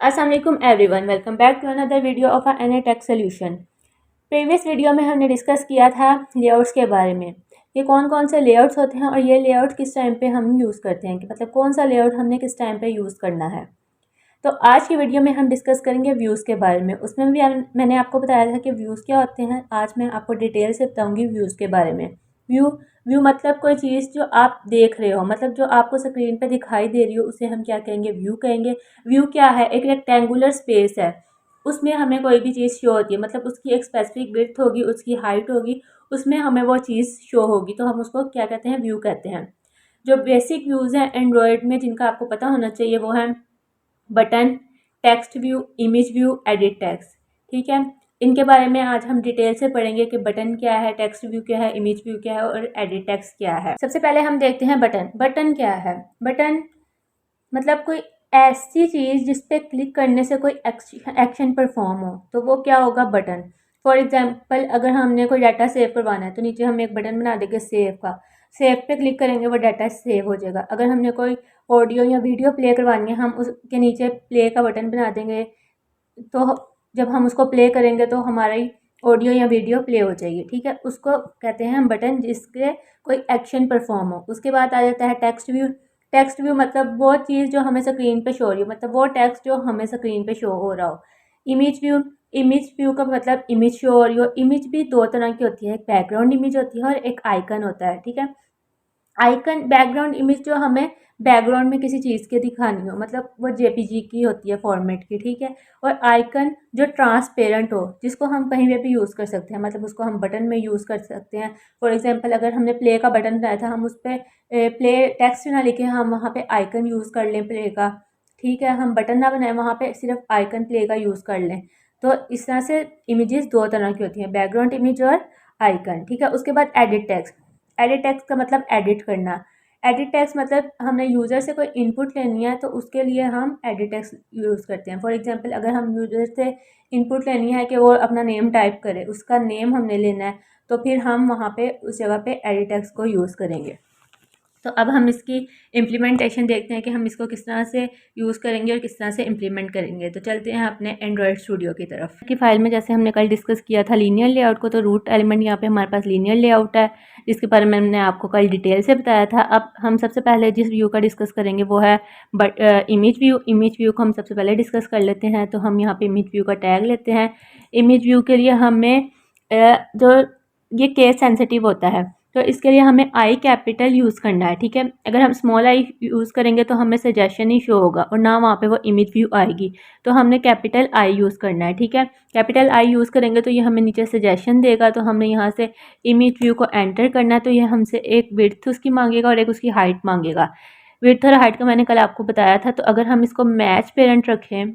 अस्सलाम वालेकुम everyone, welcome back to another video of an tech solution. Previous video में हमने डिस्कस किया था लेआउट्स के बारे में कि कौन कौन से लेआउट्स होते हैं और ये लेआउट किस टाइम पे हम यूज़ करते हैं, कि मतलब कौन सा लेआउट हमने किस टाइम पे यूज़ करना है। तो आज की वीडियो में हम डिस्कस करेंगे व्यूज़ के बारे में। उसमें भी मैंने आपको बताया था कि व्यूज़ क्या होते हैं। आज मैं आपको डिटेल से बताऊँगी व्यूज़ के बारे में। व्यू व्यू मतलब कोई चीज़ जो आप देख रहे हो, मतलब जो आपको स्क्रीन पे दिखाई दे रही हो, उसे हम क्या कहेंगे? व्यू कहेंगे। व्यू क्या है? एक रेक्टेंगुलर स्पेस है, उसमें हमें कोई भी चीज़ शो होती है, मतलब उसकी एक स्पेसिफिक विड्थ होगी, उसकी हाइट होगी, उसमें हमें वो चीज़ शो होगी, तो हम उसको क्या कहते हैं? व्यू कहते हैं। जो बेसिक व्यूज़ हैं एंड्रॉयड में, जिनका आपको पता होना चाहिए, वो है button, text view, image view, edit text. ठीक है, इनके बारे में आज हम डिटेल से पढ़ेंगे कि बटन क्या है, टेक्स्ट व्यू क्या है, इमेज व्यू क्या है और एडिट टेक्स्ट क्या है। सबसे पहले हम देखते हैं बटन। बटन क्या है? बटन मतलब कोई ऐसी चीज़ जिस पे क्लिक करने से कोई एक्शन परफॉर्म हो, तो वो क्या होगा? बटन। फॉर एग्जांपल, अगर हमने कोई डाटा सेव करवाना है तो नीचे हम एक बटन बना देंगे सेव का। सेव पे क्लिक करेंगे, वो डाटा सेव हो जाएगा। अगर हमने कोई ऑडियो या वीडियो प्ले करवानी है, हम उसके नीचे प्ले का बटन बना देंगे, तो जब हम उसको प्ले करेंगे तो हमारी ऑडियो या वीडियो प्ले हो जाएगी। ठीक है, उसको कहते हैं हम बटन, जिसके कोई एक्शन परफॉर्म हो। उसके बाद आ जाता है टेक्स्ट व्यू। टेक्स्ट व्यू मतलब वो चीज़ जो हमें स्क्रीन पे शो हो रही हो, मतलब वो टेक्स्ट जो हमें स्क्रीन पे शो हो रहा हो। इमेज व्यू, इमेज व्यू का मतलब इमेज शो हो रही हो। इमेज भी दो तरह की होती है, एक बैकग्राउंड इमेज होती है और एक आइकन होता है। ठीक है, आइकन बैकग्राउंड इमेज जो हमें बैकग्राउंड में किसी चीज़ के दिखानी हो, मतलब वो जेपीजी की होती है फॉर्मेट की। ठीक है, और आइकन जो ट्रांसपेरेंट हो, जिसको हम कहीं पे भी यूज़ कर सकते हैं, मतलब उसको हम बटन में यूज़ कर सकते हैं। फॉर एग्जांपल, अगर हमने प्ले का बटन बनाया था, हम उस पर प्ले टेक्स्ट ना लिखे, हम वहाँ पे आइकन यूज़ कर लें प्ले का। ठीक है, हम बटन ना बनाएं, वहाँ पे सिर्फ आइकन प्ले का यूज़ कर लें। तो इस तरह से इमेजेस दो तरह की होती हैं, बैकग्राउंड इमेज और आइकन। ठीक है, उसके बाद एडिट टेक्स्ट। एडिट टेक्स्ट का मतलब एडिट करना। एडिट टेक्स्ट मतलब हमने यूज़र से कोई इनपुट लेनी है, तो उसके लिए हम एडिट टेक्स्ट यूज़ करते हैं। फॉर एग्जांपल, अगर हम यूज़र से इनपुट लेनी है कि वो अपना नेम टाइप करे, उसका नेम हमने लेना है, तो फिर हम वहाँ पे उस जगह पे एडिट टेक्स्ट को यूज़ करेंगे। तो अब हम इसकी इम्प्लीमेंटेशन देखते हैं कि हम इसको किस तरह से यूज़ करेंगे और किस तरह से इम्प्लीमेंट करेंगे। तो चलते हैं अपने एंड्रॉयड स्टूडियो की तरफ। की फाइल में जैसे हमने कल डिस्कस किया था लीनियर लेआउट को, तो रूट एलिमेंट यहाँ पे हमारे पास लीनियर लेआउट है, जिसके बारे में मैंने आपको कल डिटेल से बताया था। अब हम सबसे पहले जिस व्यू का डिस्कस करेंगे वो है इमेज व्यू। इमेज व्यू को हम सबसे पहले डिस्कस कर लेते हैं। तो हम यहाँ पे इमेज व्यू का टैग लेते हैं। इमेज व्यू के लिए हमें जो ये केस सेंसिटिव होता है, तो इसके लिए हमें आई कैपिटल यूज़ करना है। ठीक है, अगर हम स्मॉल आई यूज़ करेंगे तो हमें सजेशन ही शो होगा और ना वहाँ पे वो इमेज व्यू आएगी। तो हमने कैपिटल आई यूज़ करना है। ठीक है, कैपिटल आई यूज़ करेंगे तो ये हमें नीचे सजेशन देगा। तो हमने यहाँ से इमेज व्यू को एंटर करना है। तो ये हमसे एक विड्थ उसकी मांगेगा और एक उसकी हाइट मांगेगा। विड्थ और हाइट का मैंने कल आपको बताया था। तो अगर हम इसको मैच पेरेंट रखें,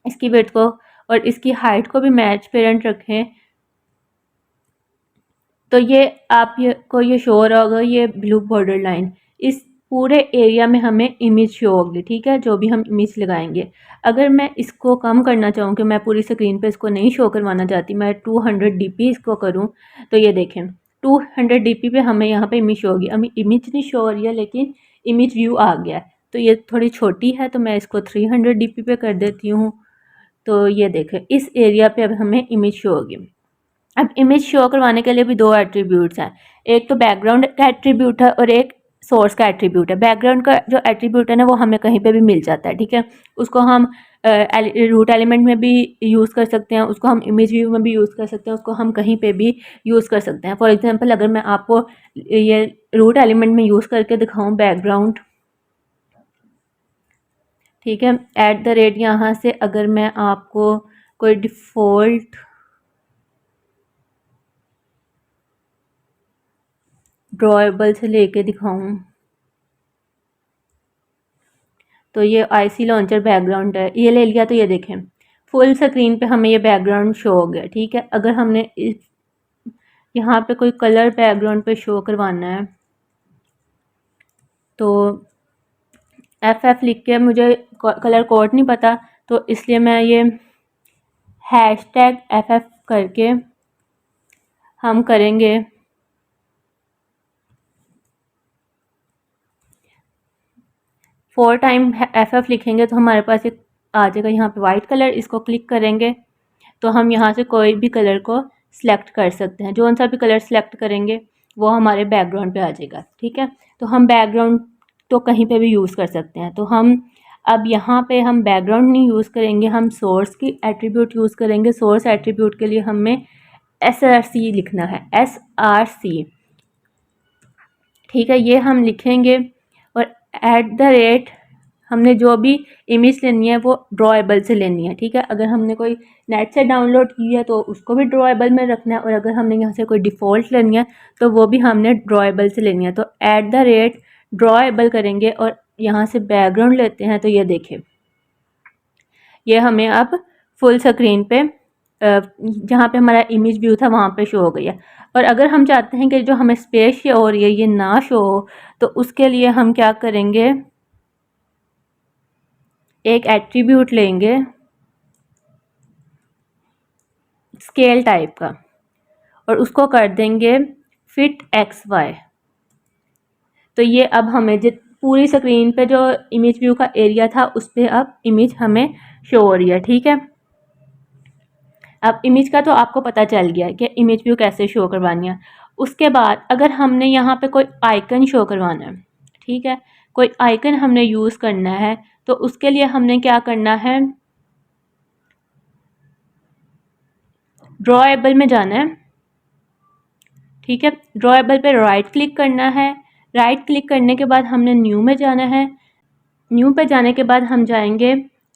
इसकी विड्थ को, और इसकी हाइट को भी मैच पेरेंट रखें, तो ये ये शो हो रहा होगा, ये ब्लू बॉर्डर लाइन। इस पूरे एरिया में हमें इमेज शो होगी। ठीक है, जो भी हम इमेज लगाएंगे। अगर मैं इसको कम करना चाहूँ कि मैं पूरी स्क्रीन पे इसको नहीं शो करवाना चाहती, मैं 200 dp इसको करूँ, तो ये देखें 200 dp पे हमें यहाँ पे इमेज शो होगी। अभी इमेज नहीं शो हो रही है, लेकिन इमेज व्यू आ गया है। तो ये थोड़ी छोटी है, तो मैं इसको 300 dp पे कर देती हूँ। तो ये देखें, इस एरिया पे अब हमें इमेज शो होगी। अब इमेज शो करवाने के लिए भी दो एट्रीब्यूट्स हैं। एक तो बैकग्राउंड का एट्रीब्यूट है और एक सोर्स का एट्रीब्यूट है। बैकग्राउंड का जो एट्रीब्यूट है ना, वो हमें कहीं पे भी मिल जाता है। ठीक है, उसको हम रूट एलिमेंट में भी यूज़ कर सकते हैं, उसको हम इमेज व्यू में भी यूज़ कर सकते हैं, उसको हम कहीं पे भी यूज़ कर सकते हैं। फॉर एग्जांपल, अगर मैं आपको ये रूट एलिमेंट में यूज़ करके दिखाऊं बैकग्राउंड, ठीक है, @ यहाँ से अगर मैं आपको कोई डिफ़ॉल्ट ड्रॉएबल से लेके दिखाऊं, तो ये आईसी लॉन्चर बैकग्राउंड है, ये ले लिया। तो ये देखें फुल स्क्रीन पे हमें ये बैकग्राउंड शो हो गया। ठीक है, अगर हमने यहाँ पे कोई कलर बैकग्राउंड पे शो करवाना है, तो FF लिख के, मुझे कलर कोड नहीं पता, तो इसलिए मैं ये #FF करके हम करेंगे 4 टाइम FF लिखेंगे, तो हमारे पास एक आ जाएगा यहाँ पे वाइट कलर। इसको क्लिक करेंगे तो हम यहाँ से कोई भी कलर को सिलेक्ट कर सकते हैं। जो सा भी कलर सेलेक्ट करेंगे वो हमारे बैकग्राउंड पे आ जाएगा। ठीक है, तो हम बैकग्राउंड तो कहीं पे भी यूज़ कर सकते हैं। तो हम अब यहाँ पे हम बैकग्राउंड नहीं यूज़ करेंगे, हम सोर्स की एट्रीब्यूट यूज़ करेंगे। सोर्स एट्रीब्यूट के लिए हमें SRC लिखना है, SRC। ठीक है, ये हम लिखेंगे और @ हमने जो भी इमेज लेनी है वो ड्रॉएबल से लेनी है। ठीक है, अगर हमने कोई नेट से डाउनलोड की है तो उसको भी ड्रॉएबल में रखना है, और अगर हमने यहाँ से कोई डिफ़ॉल्ट लेनी है तो वो भी हमने ड्रॉएबल से लेनी है। तो @ ड्रॉएबल करेंगे और यहाँ से बैकग्राउंड लेते हैं। तो ये देखें, ये हमें अब फुल स्क्रीन पे जहाँ पे हमारा इमेज व्यू था वहाँ पे शो हो गई है। और अगर हम चाहते हैं कि जो हमें स्पेस शो हो रही है ये ना शो हो, तो उसके लिए हम क्या करेंगे, एक एट्रीब्यूट लेंगे स्केल टाइप का और उसको कर देंगे फिट XY। तो ये अब हमें जित पूरी स्क्रीन पे जो इमेज व्यू का एरिया था उस पर अब इमेज हमें शो हो रही है। ठीक है, अब इमेज का तो आपको पता चल गया कि इमेज व्यू कैसे शो करवानी है। उसके बाद अगर हमने यहाँ पे कोई आइकन शो करवाना है, ठीक है, कोई आइकन हमने यूज़ करना है, तो उसके लिए हमने क्या करना है, ड्रॉएबल में जाना है। ठीक है, ड्रॉएबल पे राइट क्लिक करना है। राइट क्लिक करने के बाद हमने न्यू में जाना है। न्यू पे जाने के बाद हम जाएंगे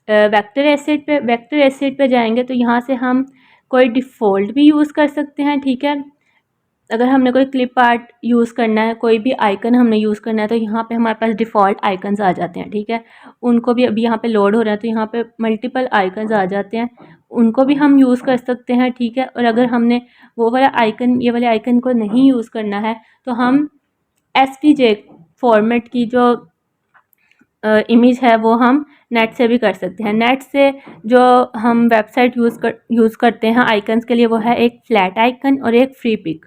वेक्टर एसेट पे। वेक्टर एसेट पे जाएंगे तो यहाँ से हम कोई डिफ़ॉल्ट भी यूज़ कर सकते हैं। ठीक है, अगर हमने कोई क्लिप आर्ट यूज़ करना है, कोई भी आइकन हमने यूज़ करना है, तो यहाँ पे हमारे पास डिफ़ॉल्ट आइकन्स आ जाते हैं। ठीक है, उनको भी अभी यहाँ पे लोड हो रहा है तो यहाँ पे मल्टीपल आइकन्स आ जाते हैं, उनको भी हम यूज़ कर सकते हैं। ठीक है, और अगर हमने वो वाला आइकन, ये वाले आइकन को नहीं यूज़ करना है तो हम SVG फॉर्मेट की जो इमेज है वो हम नेट से भी कर सकते हैं। नेट से जो हम वेबसाइट यूज़ करते हैं आइकन्स के लिए वो है एक फ्लैट आइकन और एक फ्री पिक।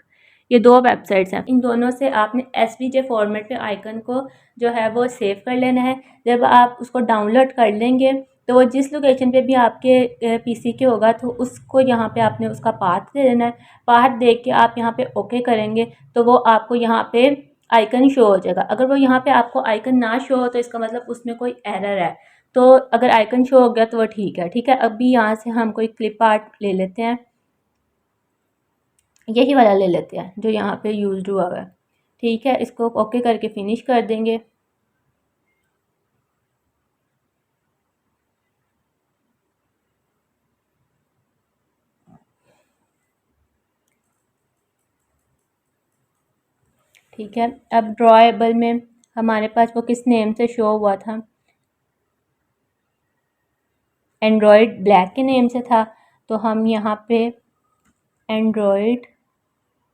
ये दो वेबसाइट्स हैं, इन दोनों से आपने SVG फॉर्मेट में आइकन को जो है वो सेव कर लेना है। जब आप उसको डाउनलोड कर लेंगे तो वो जिस लोकेशन पे भी आपके PC के होगा तो उसको यहाँ पे आपने उसका पाथ दे देना है। पाथ दे के आप यहाँ पे ओके करेंगे तो वो आपको यहाँ पे आइकन शो हो जाएगा। अगर वो यहाँ पे आपको आइकन ना शो हो तो इसका मतलब उसमें कोई एरर है। तो अगर आइकन शो हो गया तो वो ठीक है। ठीक है, अभी यहाँ से हम कोई क्लिप आर्ट ले लेते हैं, यही वाला ले लेते हैं जो यहाँ पे यूज़ हुआ हुआ है। ठीक है, इसको ओके करके फिनिश कर देंगे। ठीक है, अब ड्रॉएबल में हमारे पास वो किस नेम से शो हुआ था, एंड्रॉयड ब्लैक के नेम से था। तो हम यहाँ पे एंड्रॉयड,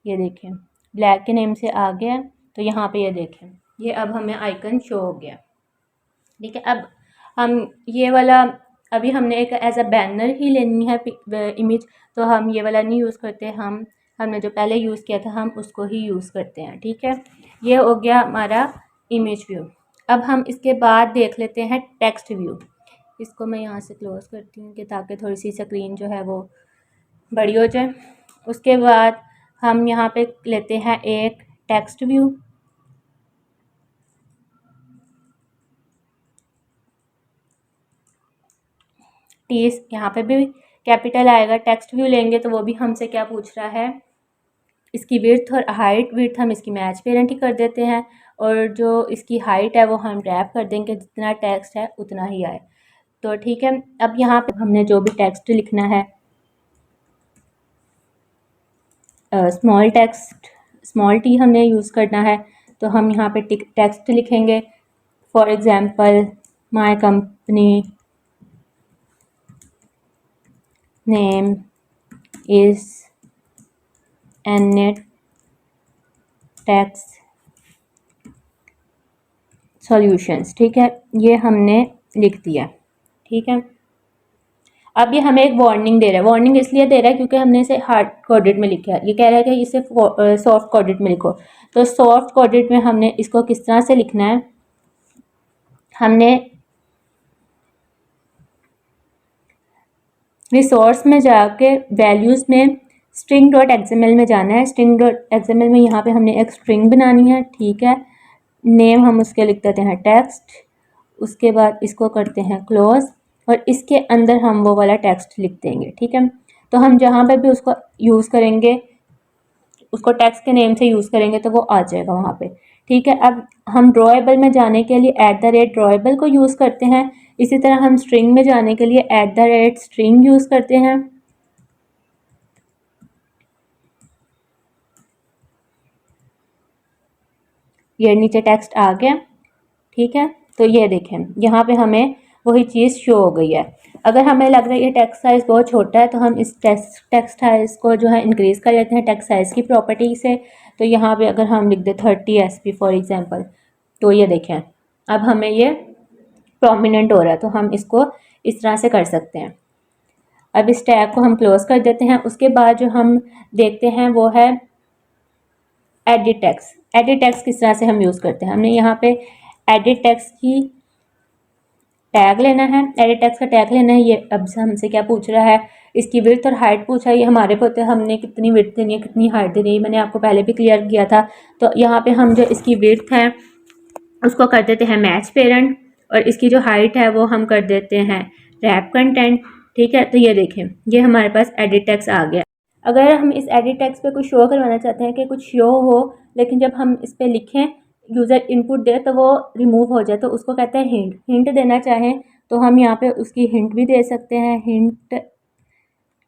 ये देखें ब्लैक के नेम से आ गया। तो यहाँ पे ये देखें, ये अब हमें आइकन शो हो गया। ठीक है, अब हम ये वाला अभी हमने एक एज अ बैनर ही लेनी है इमेज, तो हम ये वाला नहीं यूज़ करते, हमने जो पहले यूज़ किया था हम उसको ही यूज़ करते हैं। ठीक है, ये हो गया हमारा इमेज व्यू। अब हम इसके बाद देख लेते हैं टेक्स्ट व्यू। इसको मैं यहाँ से क्लोज़ करती हूँ कि ताकि थोड़ी सी स्क्रीन जो है वो बड़ी हो जाए। उसके बाद हम यहाँ पे लेते हैं एक टेक्स्ट व्यू। टीस यहाँ पे भी कैपिटल आएगा। टेक्स्ट व्यू लेंगे तो वो भी हमसे क्या पूछ रहा है, इसकी विड्थ और हाइट। विड्थ हम इसकी मैच पेरेंट ही कर देते हैं और जो इसकी हाइट है वो हम रैप कर देंगे, जितना टेक्स्ट है उतना ही आए। तो ठीक है, अब यहाँ पे हमने जो भी टेक्स्ट लिखना है, स्मॉल टेक्स्ट, स्मॉल टी हमने यूज़ करना है। तो हम यहाँ पे टेक्स्ट लिखेंगे, for example my company name is Ennet Tax Solutions. ठीक है, ये हमने लिख दिया। ठीक है, अब ये हमें एक वार्निंग दे रहा है। वार्निंग इसलिए दे रहा है क्योंकि हमने इसे हार्ड कोडेड में लिखा है। ये कह रहा है कि इसे सॉफ्ट कोडेड में लिखो। तो सॉफ्ट कोडेड में हमने इसको किस तरह से लिखना है, हमने रिसोर्स में जाके वैल्यूज़ में स्ट्रिंग डॉट एक्सएमएल में जाना है। स्ट्रिंग डॉट एक्सएमएल में यहाँ पे हमने एक स्ट्रिंग बनानी है, ठीक है। नेम हम उसके लिख देते हैं टेक्स्ट, उसके बाद इसको करते हैं क्लोज और इसके अंदर हम वो वाला टेक्स्ट लिख देंगे, ठीक है। तो हम जहाँ पे भी उसको यूज़ करेंगे, उसको टेक्स्ट के नेम से यूज़ करेंगे तो वो आ जाएगा वहाँ पे, ठीक है। अब हम ड्रॉएबल में जाने के लिए @ड्रॉएबल को यूज़ करते हैं। इसी तरह हम स्ट्रिंग में जाने के लिए @string यूज़ करते हैं। ये नीचे टेक्स्ट आ गया, ठीक है। तो ये देखें यहाँ पे हमें वही चीज़ शो हो गई है। अगर हमें लग रहा है ये टेक्स्ट साइज़ बहुत छोटा है तो हम इस टेक्स्ट साइज़ को जो है इंक्रीज़ कर लेते हैं टेक्स्ट साइज़ की प्रॉपर्टी से। तो यहाँ पे अगर हम लिख दें 30 SP फॉर एग्जांपल, तो ये देखें अब हमें ये प्रोमिनेंट हो रहा है, तो हम इसको इस तरह से कर सकते हैं। अब इस टैग को हम क्लोज कर देते हैं। उसके बाद जो हम देखते हैं वो है एडिट टेक्स्ट। एडिट टेक्स्ट किस तरह से हम यूज़ करते हैं, हमने यहाँ पे एडिट टेक्स्ट की टैग लेना है, एडिट टेक्स्ट का टैग लेना है। ये अब हमसे क्या पूछ रहा है, इसकी विड्थ और हाइट पूछा है। ये हमारे पे होते हैं हमने कितनी विड्थ देनी है कितनी हाइट देनी है, मैंने आपको पहले भी क्लियर किया था। तो यहाँ पे हम जो इसकी विड्थ है उसको कर देते हैं मैच पेरेंट और इसकी जो हाइट है वो हम कर देते हैं रैप कंटेंट, ठीक है। तो ये देखें ये हमारे पास एडिट टेक्स्ट आ गया। अगर हम इस एडिट टेक्स्ट पे कुछ शो करवाना चाहते हैं कि कुछ शो हो, लेकिन जब हम इस पर लिखें यूज़र इनपुट दे तो वो रिमूव हो जाए, तो उसको कहते हैं हिंट। हिंट देना चाहें तो हम यहाँ पे उसकी हिंट भी दे सकते हैं। हिंट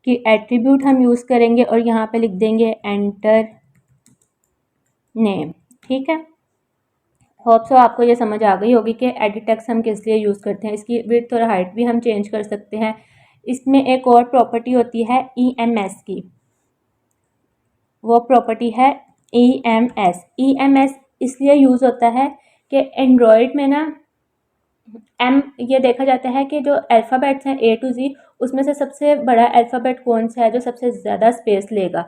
की एट्रीब्यूट हम यूज़ करेंगे और यहाँ पे लिख देंगे एंटर नेम, ठीक है। होप सो आपको ये समझ आ गई होगी कि एडिट टेक्स्ट हम किस लिए यूज़ करते हैं। इसकी विड्थ और हाइट भी हम चेंज कर सकते हैं। इसमें एक और प्रॉपर्टी होती है EMS की, वो प्रॉपर्टी है EMS। EMS इसलिए यूज़ होता है कि एंड्रॉयड में ना ये देखा जाता है कि जो अल्फ़ाबेट्स हैं A to Z उसमें से सबसे बड़ा अल्फ़ाबेट कौन सा है जो सबसे ज़्यादा स्पेस लेगा।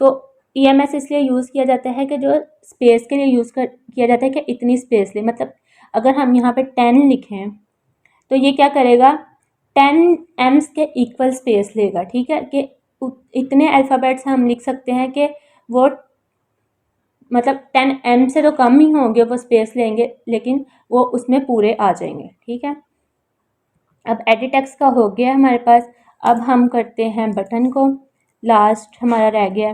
तो EMS इसलिए यूज़ किया जाता है कि जो स्पेस के लिए किया जाता है कि इतनी स्पेस ले, मतलब अगर हम यहाँ पे 10 लिखें तो ये क्या करेगा 10 एम्स के इक्वल स्पेस लेगा, ठीक है। कि इतने अल्फ़ाबेट्स हम लिख सकते हैं कि वो मतलब 10 एम से तो कम ही होंगे वो स्पेस लेंगे, लेकिन वो उसमें पूरे आ जाएंगे, ठीक है। अब एडिट टेक्स्ट का हो गया हमारे पास। अब हम करते हैं बटन को, लास्ट हमारा रह गया।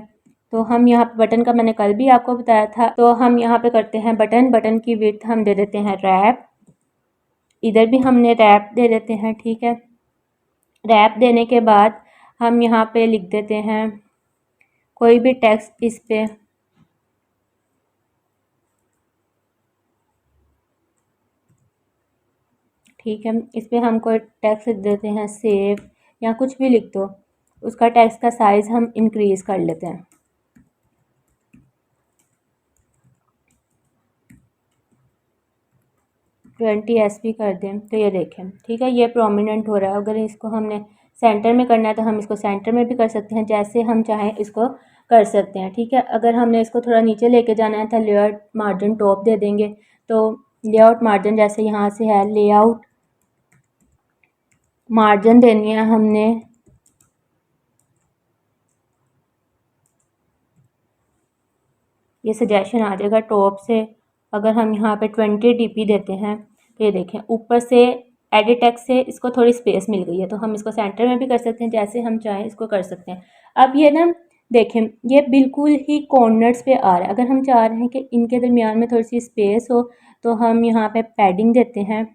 तो हम यहाँ पे बटन का मैंने कल भी आपको बताया था, तो हम यहाँ पे करते हैं बटन। बटन की विड्थ हम दे देते हैं रैप, इधर भी हमने रैप दे देते हैं, ठीक है। रैप देने के बाद हम यहाँ पे लिख देते हैं कोई भी टेक्स्ट इस पे, ठीक है। इस पर हम कोई टेक्स्ट लिख देते हैं सेव या कुछ भी लिख दो। उसका टेक्स्ट का साइज़ हम इंक्रीज़ कर लेते हैं, ट्वेंटी SP कर दें। तो ये देखें, ठीक है, ये प्रोमिनेंट हो रहा है। अगर इसको हमने सेंटर में करना है तो हम इसको सेंटर में भी कर सकते हैं, जैसे हम चाहें इसको कर सकते हैं, ठीक है। अगर हमने इसको थोड़ा नीचे लेके जाना है तो लेआउट मार्जिन टॉप दे देंगे। तो लेआउट मार्जिन जैसे यहाँ से है, लेआउट मार्जिन देनी है हमने ये सजेशन आ जाएगा टॉप से। अगर हम यहाँ पे 20 DP देते हैं तो ये देखें ऊपर से एडिट टेक्स्ट से इसको थोड़ी स्पेस मिल गई है। तो हम इसको सेंटर में भी कर सकते हैं, जैसे हम चाहें इसको कर सकते हैं। अब ये ना देखें ये बिल्कुल ही कॉर्नर्स पे आ रहा है। अगर हम चाह रहे हैं कि इनके दरमियान में थोड़ी सी स्पेस हो तो हम यहाँ पे पैडिंग देते हैं।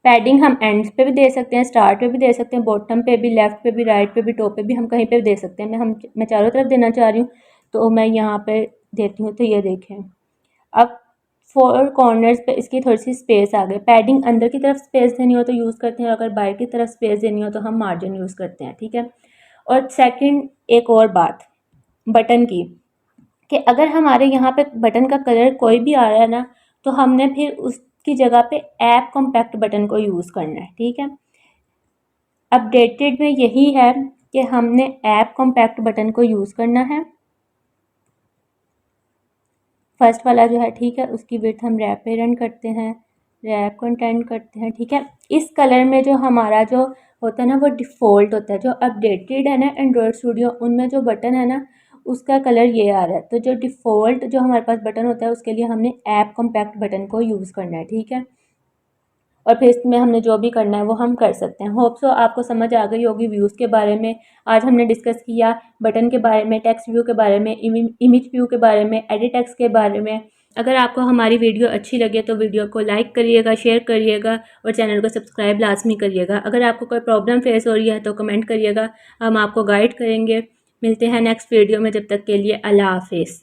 पैडिंग हम एंड्स पे भी दे सकते हैं, स्टार्ट पे भी दे सकते हैं, बॉटम पे भी, लेफ्ट पे भी, राइट पे भी, टॉप पे भी, हम कहीं पे भी दे सकते हैं। मैं चारों तरफ देना चाह रही हूँ तो मैं यहाँ पे देती हूँ। तो ये देखें अब 4 कॉर्नर्स पे इसकी थोड़ी सी स्पेस आ गई। पैडिंग अंदर की तरफ स्पेस देनी हो तो यूज़ करते हैं, अगर बाहर की तरफ स्पेस देनी हो तो हम मार्जिन यूज़ करते हैं, ठीक है। और सेकंड एक और बात बटन की, कि अगर हमारे यहाँ पे बटन का कलर कोई भी आ रहा है ना तो हमने फिर उसकी जगह पे ऐप कॉम्पैक्ट बटन को यूज़ करना है, ठीक है। अपडेटेड में यही है कि हमने ऐप कॉम्पैक्ट बटन को यूज़ करना है, फर्स्ट वाला जो है, ठीक है। उसकी विड्थ हम रैप पेरेंट करते हैं, रैप कंटेंट करते हैं, ठीक है। इस कलर में जो हमारा जो होता है ना वो डिफ़ॉल्ट होता है। जो अपडेटेड है ना एंड्रॉयड स्टूडियो, उनमें जो बटन है ना उसका कलर ये आ रहा है। तो जो डिफ़ॉल्ट जो हमारे पास बटन होता है उसके लिए हमने ऐप कॉम्पैक्ट बटन को यूज़ करना है, ठीक है। और फिर इसमें हमने जो भी करना है वो हम कर सकते हैं। होप सो आपको समझ आ गई होगी व्यूज़ के बारे में। आज हमने डिस्कस किया बटन के बारे में, टेक्स्ट व्यू के बारे में, इमेज व्यू के बारे में, एडिट टेक्स्ट के बारे में। अगर आपको हमारी वीडियो अच्छी लगे तो वीडियो को लाइक करिएगा, शेयर करिएगा और चैनल को सब्सक्राइब लाजमी करिएगा। अगर आपको कोई प्रॉब्लम फेस हो रही है तो कमेंट करिएगा, हम आपको गाइड करेंगे। मिलते हैं नेक्स्ट वीडियो में, जब तक के लिए अल्लाह हाफिज़।